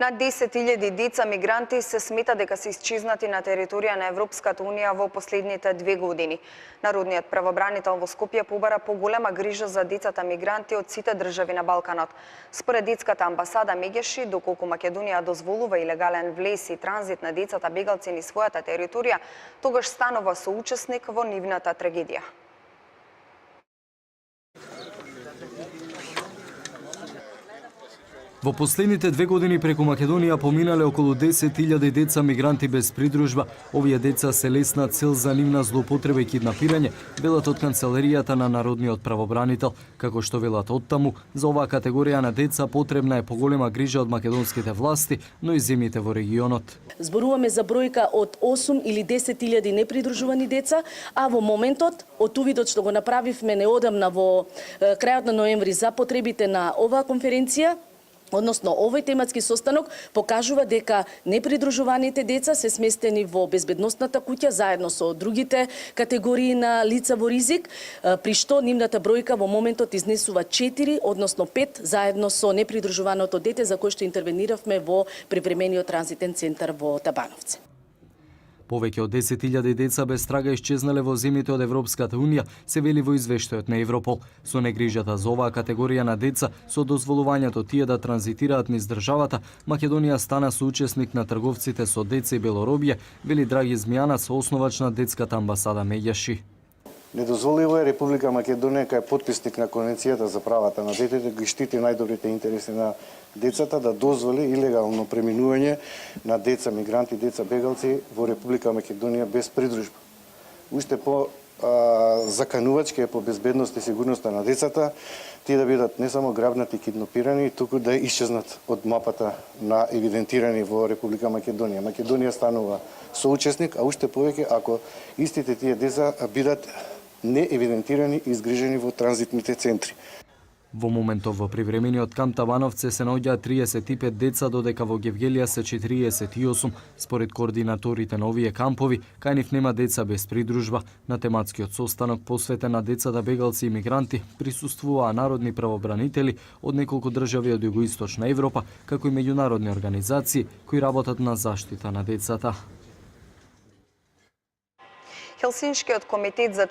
Над 10.000 деца мигранти се смета дека се исчезнати на територија на Европската унија во последните 2 години. Народниот правобранител во Скопје побара поголема грижа за децата мигранти од сите држави на Балканот. Според детската амбасада меѓаш, доколку Македонија дозволува илегален влез и транзит на децата бегалци низ својата територија, тогаш станува соучесник во нивната трагедија. Во последните 2 години преку Македонија поминале околу 10.000 деца мигранти без придружба. Овие деца се лесна цел за нивна злоупотреба и киднапирање, велат од канцеларијата на Народниот правобранител. Како што велат оттаму, за оваа категорија на деца потребна е поголема грижа од македонските власти, но и земјите во регионот. Зборуваме за бројка од 8 или 10.000 непридружувани деца, а во моментот, од увидот што го направивме неодамна во крајот на ноември за потребите на оваа конференција, односно овој тематски состанок, покажува дека непридружуваните деца се сместени во безбедносната куќа заедно со другите категории на лица во ризик, при што нивната бројка во моментот изнесува 4, односно 5, заедно со непридружуваното дете за кој што интервениравме во привремениот транзитен центар во Табановци. Повеќе од 10.000 деца без трага исчезнале во земјите од Европската унија, се вели во извештајот на Европол. Со негрижата за оваа категорија на деца, со дозволувањето тие да транзитираат низ државата, Македонија стана соучесник на трговците со деца и белоробје, вели Драги Змијанац, основач на детската амбасада меѓаши. Недозволиво е Република Македонија, кај потписник на Конвенцијата за правата на детето, ги штити најдобрите интереси на децата, да дозволи илегално преминување на деца мигранти, деца бегалци во Република Македонија без придружба. Уште по заканувачки е по безбедност и сигурноста на децата, тие да бидат не само грабнати и киднапирани, туку да исчезнат од мапата на евидентирани во Република Македонија. Македонија станува соучесник, а уште повеќе ако истите тие деца бидат неевидентирани и изгрижени во транзитните центри. Во моментов во привремениот камп Табановци се наоѓаат 35 деца, додека во Гевгелија се 48. Според координаторите на овие кампови, кај нив нема деца без придружба. На тематскиот состанок посветен на децата бегалци и мигранти присуствуваа народни правобранители од неколку држави од југоисточна Европа, како и меѓународни организации кои работат на заштита на децата. Хелсиншкиот комитет за